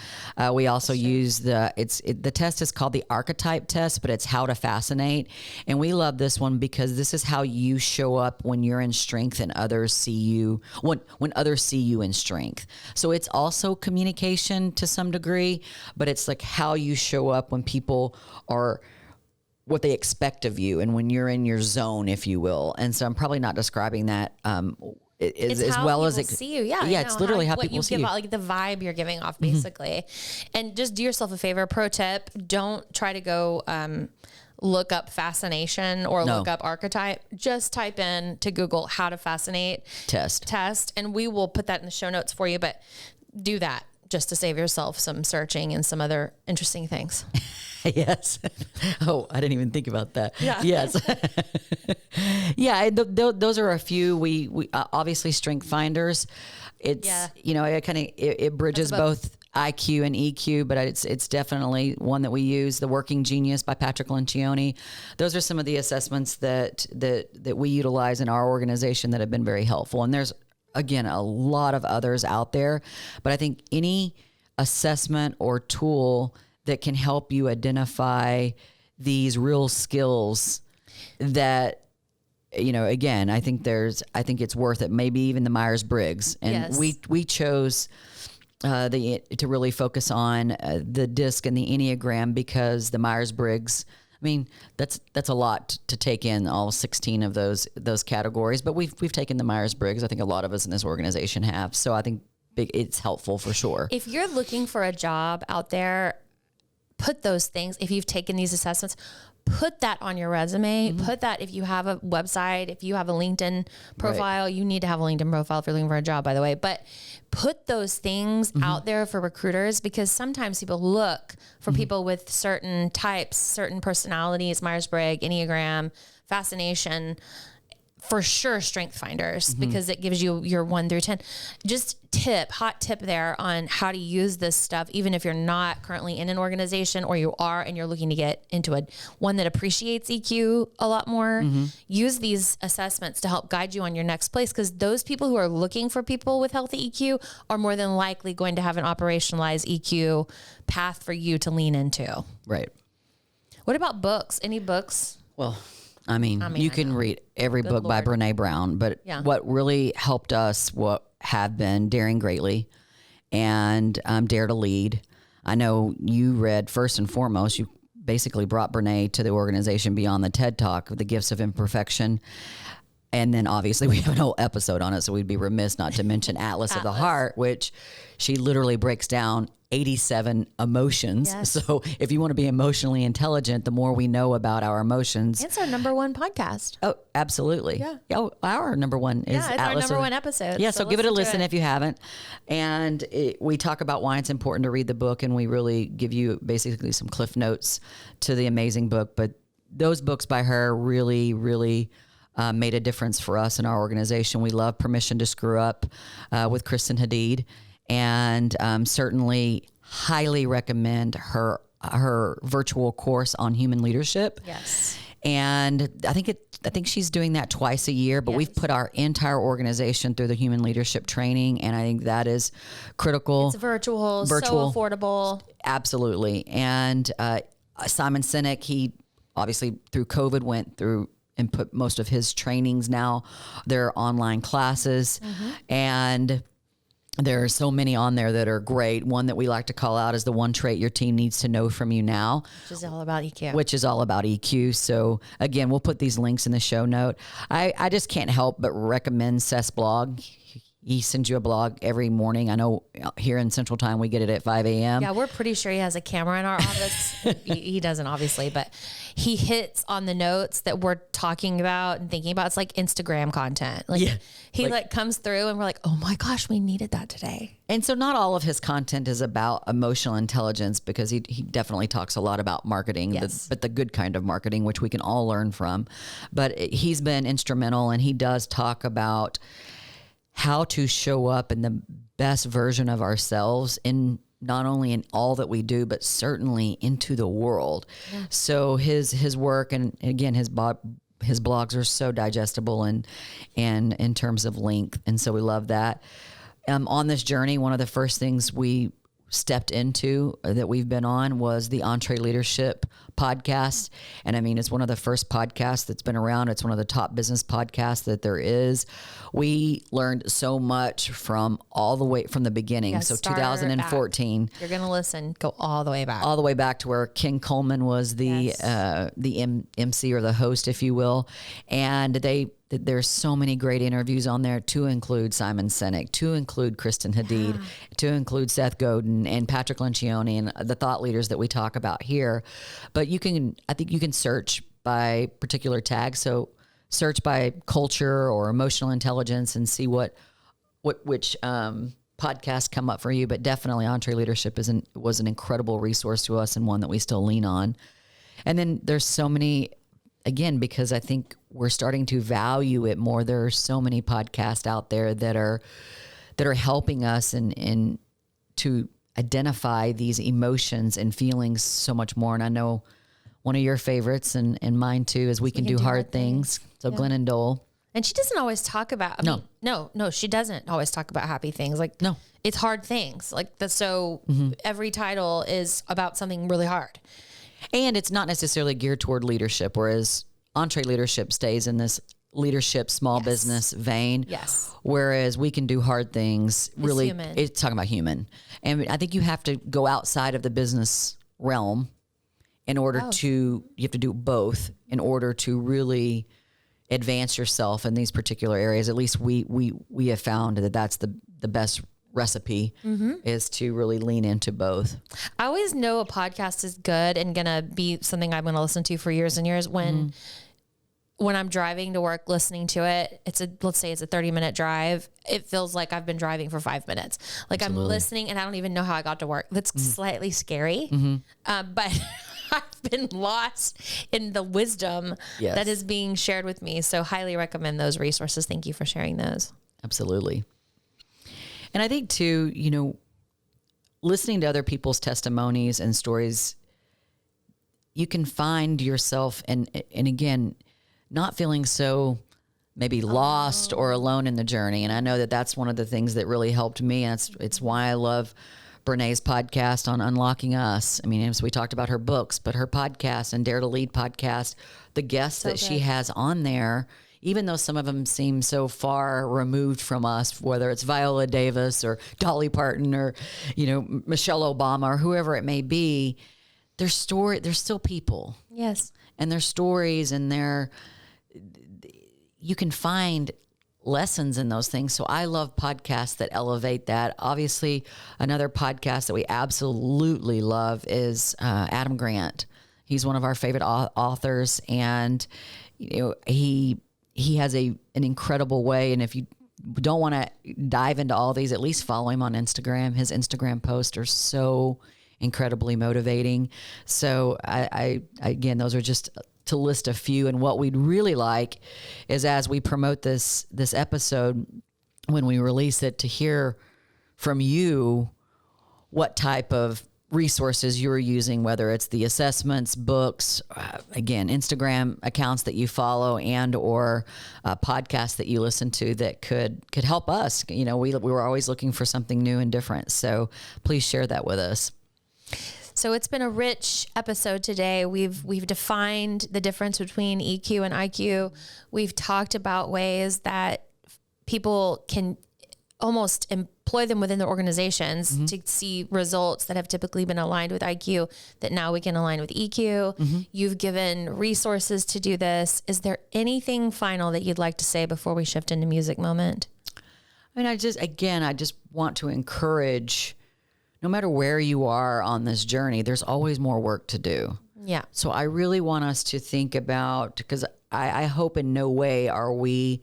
We also use the test is called the Archetype Test, but it's how to fascinate. And we love this one because this is how you show up when you're in strength and others see you, when others see you in strength. So it's also communication to some degree, but it's like how you show up when people are what they expect of you and when you're in your zone, if you will. And so I'm probably not describing that as well as it see you. Yeah, it's literally how people see you. Like the vibe you're giving off, basically. And just do yourself a favor. Pro tip: don't try to go look up fascination or look up archetype. Just type in to Google how to fascinate test, and we will put that in the show notes for you. But do that just to save yourself some searching and some other interesting things. Yes. Oh, I didn't even think about that. Yeah. Yes. Yeah. Those are a few. We obviously strength finders. It's, it bridges both IQ and EQ, but it's definitely one that we use. The Working Genius by Patrick Lencioni. Those are some of the assessments that we utilize in our organization that have been very helpful. And there's, again, a lot of others out there, but I think any assessment or tool that can help you identify these real skills that, again, I think it's worth it. Maybe even the Myers-Briggs. And we chose to really focus on the DISC and the Enneagram, because the Myers-Briggs, I mean, that's a lot to take in, all 16 of those categories, but we've taken the Myers-Briggs. I think a lot of us in this organization have. So I think it's helpful for sure. If you're looking for a job out there, put those things. If you've taken these assessments, put that on your resume. Put that, if you have a website, if you have a LinkedIn profile, you need to have a LinkedIn profile if you're looking for a job, by the way, but put those things out there for recruiters, because sometimes people look for people with certain types, certain personalities, Myers-Briggs, Enneagram, fascination, for sure strength finders, because it gives you your 1 through 10. Just hot tip there on how to use this stuff, even if you're not currently in an organization, or you are and you're looking to get into one that appreciates EQ a lot more. Use these assessments to help guide you on your next place, because those people who are looking for people with healthy EQ are more than likely going to have an operationalized EQ path for you to lean into. Right. What about books? Any books? Well, I mean, you can read every book by Brené Brown, but what really helped us have been Daring Greatly and Dare to Lead. I know you read, first and foremost, you basically brought Brené to the organization beyond the TED Talk, The Gifts of Imperfection. And then obviously we have an whole episode on it, so we'd be remiss not to mention Atlas of the Heart, which she literally breaks down 87 emotions. Yes. So if you want to be emotionally intelligent, the more we know about our emotions. It's our number one podcast. Oh, absolutely. Yeah. Oh, our number one is it's Atlas our number one episode. Yeah, so give it a listen if you haven't. And we talk about why it's important to read the book, and we really give you basically some cliff notes to the amazing book. But those books by her really, really made a difference for us in our organization. We love Permission to Screw Up with Kristen Hadid. And certainly highly recommend her virtual course on human leadership. Yes. And I think she's doing that twice a year, but we've put our entire organization through the human leadership training, and I think that is critical. It's virtual, so affordable. Absolutely. And Simon Sinek, he obviously through COVID went through and put most of his trainings now, they're online classes, and there are so many on there that are great. One that we like to call out is the one trait your team needs to know from you now. Which is all about EQ. Which is all about EQ. So again, we'll put these links in the show note. I just can't help but recommend Seth's blog. He sends you a blog every morning. I know here in Central Time, we get it at 5 a.m. Yeah, we're pretty sure he has a camera in our office. He doesn't, obviously, but he hits on the notes that we're talking about and thinking about. It's like Instagram content. Like he comes through and we're like, oh my gosh, we needed that today. And so not all of his content is about emotional intelligence, because he definitely talks a lot about marketing, but the good kind of marketing, which we can all learn from. But he's been instrumental, and he does talk about how to show up in the best version of ourselves, in not only in all that we do, but certainly into the world. Yeah. So his work, and again, his blogs are so digestible and in terms of length. And so we love that. On this journey, one of the first things we stepped into that we've been on was the Entree Leadership podcast. And I mean, it's one of the first podcasts that's been around. It's one of the top business podcasts that there is. We learned so much from all the way from the beginning. Yeah, so 2014. You're going to listen, go all the way back. All the way back to where Ken Coleman was the MC or the host, if you will. And there's so many great interviews on there, to include Simon Sinek, to include Kristen Hadid, to include Seth Godin and Patrick Lencioni and the thought leaders that we talk about here. But I think you can search by particular tags. So search by culture or emotional intelligence and see which podcasts come up for you. But definitely Entree Leadership was an incredible resource to us, and one that we still lean on. And then there's so many, again, because I think we're starting to value it more. There are so many podcasts out there that are helping us and to identify these emotions and feelings so much more. And I know one of your favorites and mine too is We Can Do Hard Things. So yeah. Glennon Dole. And she doesn't always talk about, no, she doesn't always talk about happy things. Like, no, it's hard things. Like every title is about something really hard. And it's not necessarily geared toward leadership, whereas Entree Leadership stays in this leadership, small business vein. Yes. Whereas We Can Do Hard Things, really, it's talking about human. And I think you have to go outside of the business realm in order you have to do both in order to really advance yourself in these particular areas. At least we have found that that's the best recipe is to really lean into both. I always know a podcast is good and gonna be something I'm gonna listen to for years and years when I'm driving to work listening to it. Let's say it's a 30-minute drive. It feels like I've been driving for 5 minutes. Like Absolutely. I'm listening and I don't even know how I got to work. That's slightly scary. But I've been lost in the wisdom that is being shared with me. So highly recommend those resources. Thank you for sharing those. Absolutely. And I think too, listening to other people's testimonies and stories, you can find yourself and again, not feeling so maybe lost or alone in the journey. And I know that that's one of the things that really helped me. And it's why I love Brené's podcast on Unlocking Us. I mean, as we talked about her books, but her podcast and Dare to Lead podcast, the guests that she has on there, even though some of them seem so far removed from us, whether it's Viola Davis or Dolly Parton or, Michelle Obama or whoever it may be, they're still people. Yes. And their stories and you can find lessons in those things. So I love podcasts that elevate that. Obviously, another podcast that we absolutely love is Adam Grant. He's one of our favorite authors, and he has an incredible way. And if you don't want to dive into all these, at least follow him on Instagram. His Instagram posts are so incredibly motivating. So I again, those are just to list a few. And what we'd really like is, as we promote this episode, when we release it, to hear from you what type of resources you're using, whether it's the assessments, books, again, Instagram accounts that you follow and or podcasts that you listen to that could help us. We were always looking for something new and different. So please share that with us. So it's been a rich episode today. We've defined the difference between EQ and IQ. We've talked about ways that people can almost employ them within their organizations to see results that have typically been aligned with IQ that now we can align with EQ. You've given resources to do this. Is there anything final that you'd like to say before we shift into music moment? I mean, I just want to encourage, no matter where you are on this journey, there's always more work to do. Yeah. So I really want us to think about, because I hope in no way are we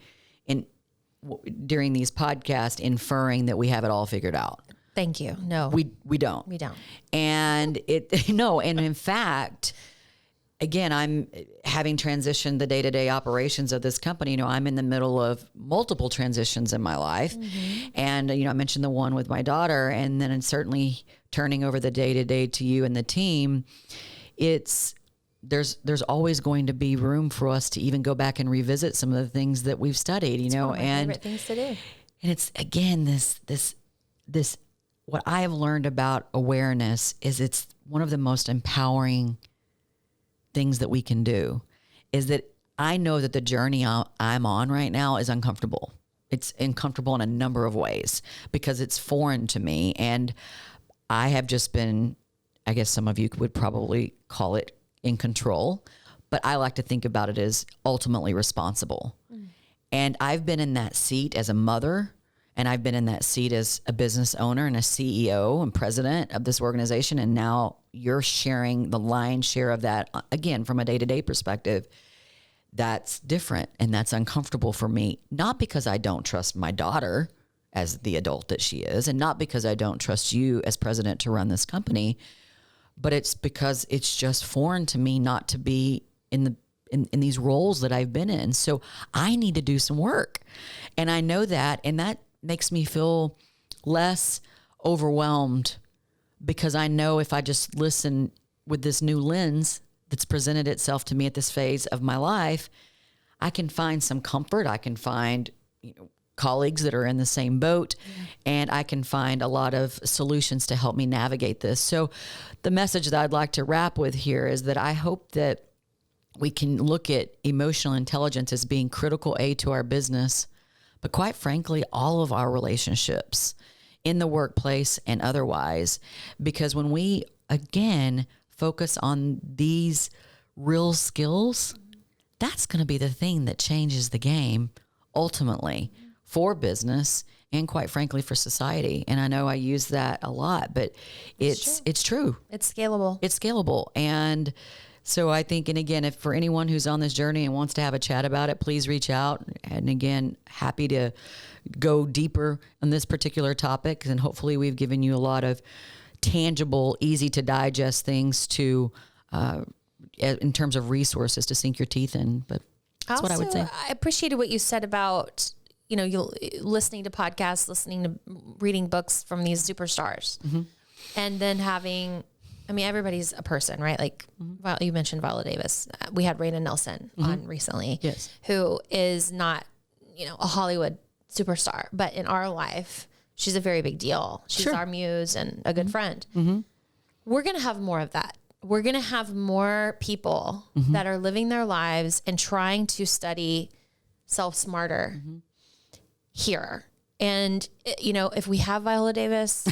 during these podcasts inferring that we have it all figured out. Thank you. No, We don't. we don't. And and in fact, again, I'm having transitioned the day-to-day operations of this company. I'm in the middle of multiple transitions in my life. And, I mentioned the one with my daughter, and then certainly turning over the day-to-day to you and the team. There's always going to be room for us to even go back and revisit some of the things that we've studied, It's one of my favorite things to do. And it's, again, this, what I have learned about awareness is it's one of the most empowering things that we can do. Is that I know that the journey I'm on right now is uncomfortable. It's uncomfortable in a number of ways because it's foreign to me. And I have just been, I guess some of you would probably call it in control, but I like to think about it as ultimately responsible. And I've been in that seat as a mother, and I've been in that seat as a business owner and a CEO and president of this organization. And now you're sharing the lion's share of that, again, from a day-to-day perspective. That's different, and that's uncomfortable for me, not because I don't trust my daughter as the adult that she is, and not because I don't trust you as president to run this company, but it's because it's just foreign to me not to be in these roles that I've been in. So I need to do some work. And I know that, and that makes me feel less overwhelmed because I know if I just listen with this new lens that's presented itself to me at this phase of my life, I can find some comfort. I can find, colleagues that are in the same boat, and I can find a lot of solutions to help me navigate this. So the message that I'd like to wrap with here is that I hope that we can look at emotional intelligence as being critical to our business, but quite frankly, all of our relationships in the workplace and otherwise, because when we, again, focus on these real skills, that's going to be the thing that changes the game ultimately for business and quite frankly for society. And I know I use that a lot, but it's true. It's scalable. It's scalable. And so I think, and again, if for anyone who's on this journey and wants to have a chat about it, please reach out. And again, happy to go deeper on this particular topic. And hopefully we've given you a lot of tangible, easy to digest things to, in terms of resources to sink your teeth in. But that's what I would say. I appreciated what you said about, you listening to podcasts, reading books from these superstars, and then having, everybody's a person, right? Like, well, you mentioned Viola Davis. We had Raina Nelson on recently, who is not, a Hollywood superstar, but in our life, she's a very big deal. She's our muse and a good friend. We're going to have more of that. We're going to have more people that are living their lives and trying to study self smarter here. And, if we have Viola Davis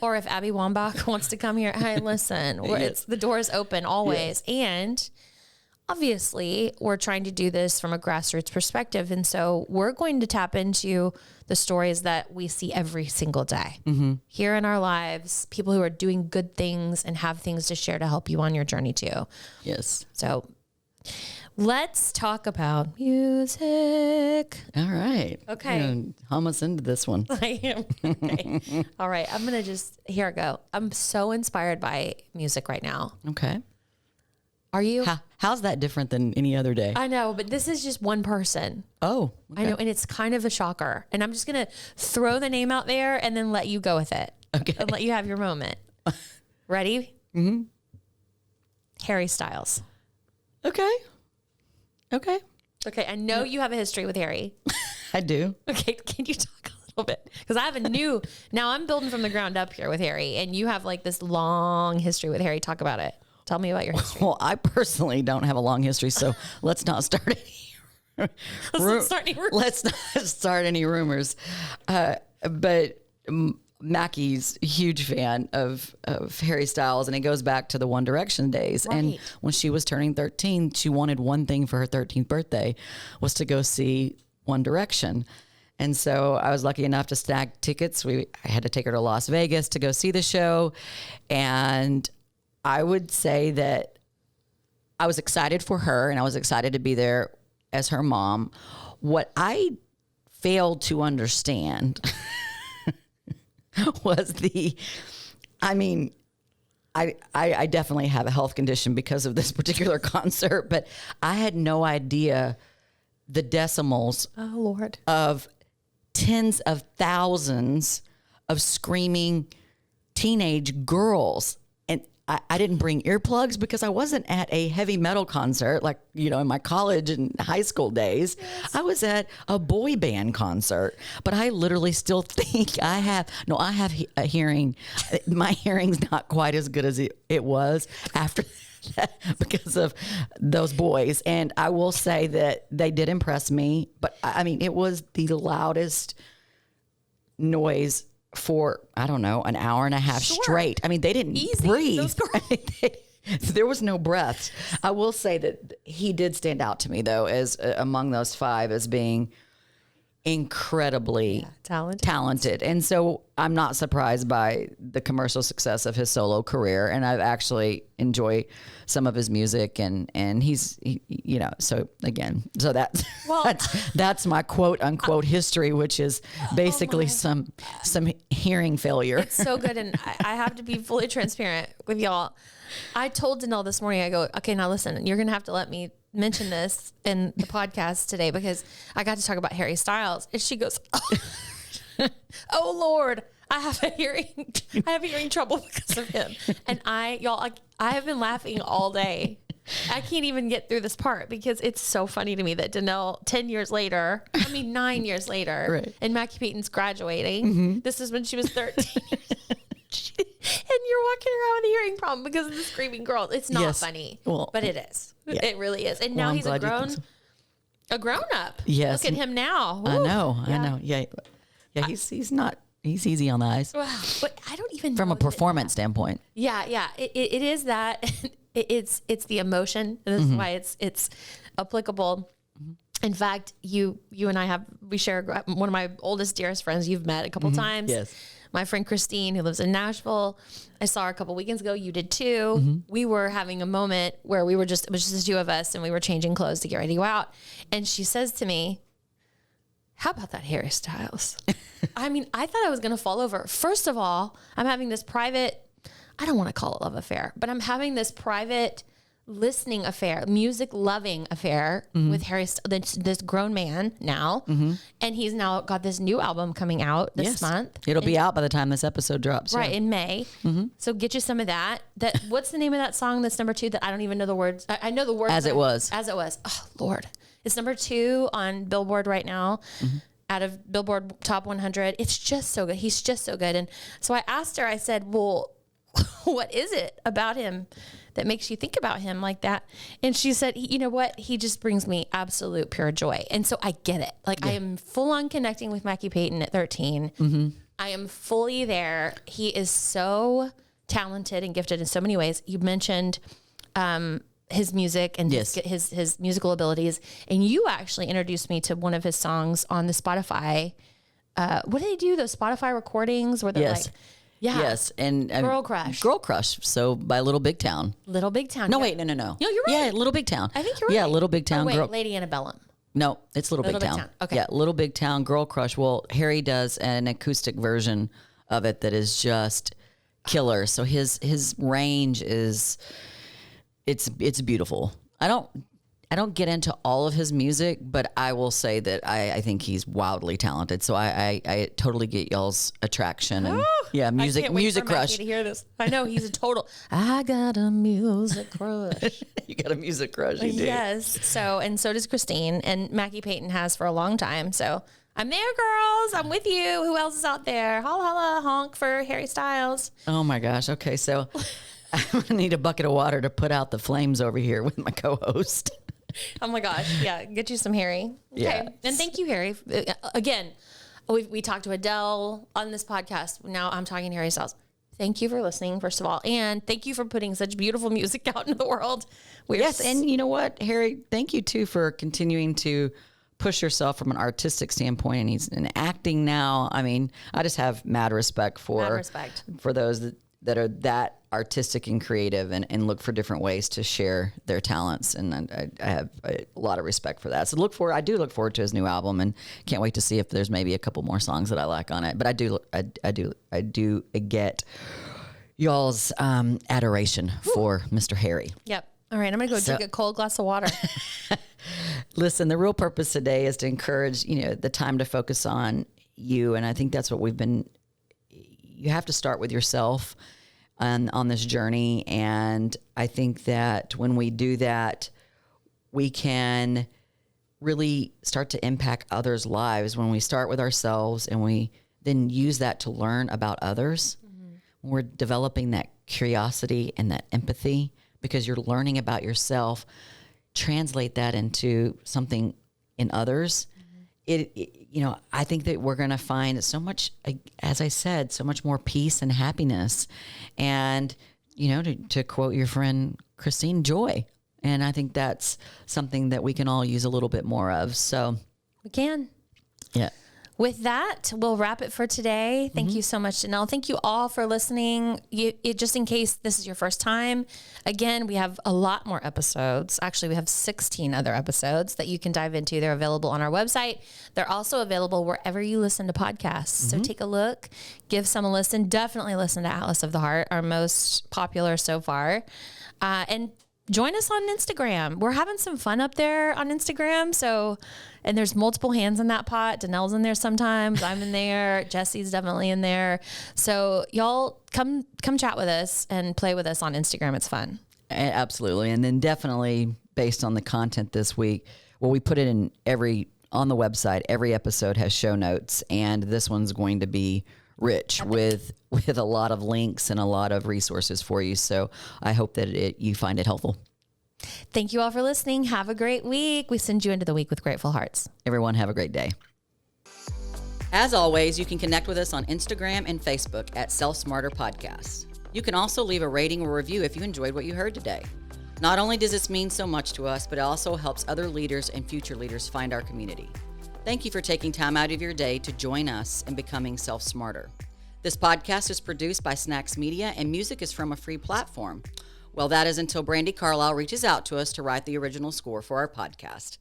or if Abby Wambach wants to come here, hey, listen, the door is open always. And obviously we're trying to do this from a grassroots perspective. And so we're going to tap into the stories that we see every single day here in our lives, people who are doing good things and have things to share to help you on your journey too. Yes. So let's talk about music. All right. Okay. Hum us into this one. I am. Okay. All right. I'm going to here I go. I'm so inspired by music right now. Okay. Are you? How's that different than any other day? I know, but this is just one person. Oh, okay. I know. And it's kind of a shocker. And I'm just going to throw the name out there and then let you go with it. Okay. And let you have your moment. Ready? Harry Styles. Okay. Okay. Okay. I know you have a history with Harry. I do. Okay. Can you talk a little bit? Because I have now I'm building from the ground up here with Harry, and you have like this long history with Harry. Talk about it. Tell me about your history. Well, I personally don't have a long history, so let's not start any Let's not start any rumors. But Mackie's a huge fan of Harry Styles, and it goes back to the One Direction days. Right. And when she was turning 13, she wanted one thing for her 13th birthday was to go see One Direction. And so I was lucky enough to snag tickets. I had to take her to Las Vegas to go see the show. And I would say that I was excited for her and I was excited to be there as her mom. What I failed to understand was I definitely have a health condition because of this particular concert, but I had no idea the decimals of tens of thousands of screaming teenage girls. And I didn't bring earplugs because I wasn't at a heavy metal concert like, in my college and high school days. Yes. I was at a boy band concert, but I literally still think I have a hearing. My hearing's not quite as good as it was after that because of those boys. And I will say that they did impress me, but it was the loudest noise for, I don't know, an hour and a half straight. They didn't breathe. There was no breath. I will say that he did stand out to me, though, as among those five as being incredibly talented. And so I'm not surprised by the commercial success of his solo career. And I've actually enjoyed some of his music and he's so again, so that's my quote unquote history, which is basically some hearing failure. It's so good. And I have to be fully transparent with y'all. I told Danelle this morning, I go, okay, now listen, you're going to have to let me mention this in the podcast today because I got to talk about Harry Styles. And she goes, oh Lord, I have hearing trouble because of him. And I have been laughing all day. I can't even get through this part because it's so funny to me that Danelle 9 years later, right. And Mackie Payton's graduating. Mm-hmm. This is when she was 13. And you're walking around with a hearing problem because of the screaming girl. It's not funny, but it is. Yeah. It really is. And now he's a grown up. Yes. Look at him now. Woo. I know. Yeah. He's easy on the eyes. Wow. But I don't even from know a performance standpoint. Yeah. It is that. It's the emotion. And this is why it's applicable. Mm-hmm. In fact, you and I we share one of my oldest, dearest friends you've met a couple times. Yes. My friend Christine, who lives in Nashville, I saw her a couple weekends ago. You did too. Mm-hmm. We were having a moment where it was just the two of us and we were changing clothes to get ready to go out. And she says to me, how about that Harry Styles? I thought I was going to fall over. First of all, I'm having this private, I don't want to call it love affair, but I'm having this private listening affair, music loving affair with Harry, this grown man now. Mm-hmm. And he's now got this new album coming out this month. It'll be out by the time this episode drops. Right. In May. Mm-hmm. So get you some of that. What's the name of that song that's number 2 that I don't even know the words? I know the words. As It Was. Oh Lord. It's number 2 on Billboard right now. Mm-hmm. Out of Billboard Top 100. It's just so good. He's just so good. And so I asked her, I said, well, what is it about him that makes you think about him like that? And she said, you know what? He just brings me absolute pure joy. And so I get it. I am full on connecting with Mackie Payton at 13. Mm-hmm. I am fully there. He is so talented and gifted in so many ways. You mentioned his music and his musical abilities. And you actually introduced me to one of his songs on the Spotify. What do they do? Those Spotify recordings where they're yeah. Yes. And Girl Crush. So by Little Big Town. Little Big Town. No, wait, no. No, you're right. Yeah, Little Big Town. I think you're right. Yeah, Little Big Town. Oh, wait, Lady Antebellum. No, it's Little Big Town. Okay. Yeah, Little Big Town, Girl Crush. Well, Harry does an acoustic version of it that is just killer. So his range is, it's beautiful. I don't get into all of his music, but I will say that I think he's wildly talented. So I totally get y'all's attraction and music crush. Mackie to hear this. I know he's a total. I got a music crush. You got a music crush, you do. Yes. So does Christine, and Mackie Payton has for a long time. So I'm there, girls. I'm with you. Who else is out there? Holla, holla, honk for Harry Styles. Oh my gosh. Okay, so I'm gonna need a bucket of water to put out the flames over here with my co-host. Oh my gosh. Yeah. Get you some Harry. Okay. Yeah. And thank you, Harry. Again, we talked to Adele on this podcast. Now I'm talking to Harry Styles. Thank you for listening, first of all. And thank you for putting such beautiful music out in the world. And you know what, Harry, thank you too for continuing to push yourself from an artistic standpoint, and he's in acting now. I mean, I just have mad respect for those that are that artistic and creative and look for different ways to share their talents. And I have a lot of respect for that. So I do look forward to his new album, and can't wait to see if there's maybe a couple more songs that I like on it. But I do get y'all's adoration for Mr. Harry. Yep. All right, I'm going to go drink a cold glass of water. Listen, the real purpose today is to encourage, the time to focus on you. And I think that's what you have to start with yourself on this journey. And I think that when we do that, we can really start to impact others' lives when we start with ourselves and we then use that to learn about others. Mm-hmm. When we're developing that curiosity and that empathy because you're learning about yourself, translate that into something in others. Mm-hmm. I think that we're going to find so much, as I said, so much more peace and happiness. And, to quote your friend Christine, joy. And I think that's something that we can all use a little bit more of. So we can. Yeah. With that, we'll wrap it for today. Thank you so much, Janelle. Thank you all for listening. Just in case this is your first time, again, we have a lot more episodes. Actually, we have 16 other episodes that you can dive into. They're available on our website. They're also available wherever you listen to podcasts. So take a look, give some a listen. Definitely listen to Atlas of the Heart, our most popular so far. And join us on Instagram. We're having some fun up there on Instagram. And there's multiple hands in that pot. Danelle's in there sometimes. I'm in there. Jesse's definitely in there. So y'all come chat with us and play with us on Instagram. It's fun. Absolutely. And then definitely based on the content this week, we put it on the website. Every episode has show notes, and this one's going to be rich with a lot of links and a lot of resources for you. So I hope that you find it helpful. Thank you all for listening. Have a great week. We send you into the week with grateful hearts. Everyone have a great day. As always, you can connect with us on Instagram and Facebook at Self Smarter Podcast. You can also leave a rating or review if you enjoyed what you heard today. Not only does this mean so much to us, but it also helps other leaders and future leaders find our community. Thank you for taking time out of your day to join us in becoming self-smarter. This podcast is produced by Snacks Media, and music is from a free platform. Well, that is until Brandy Carlisle reaches out to us to write the original score for our podcast.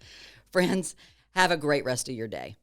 Friends, have a great rest of your day.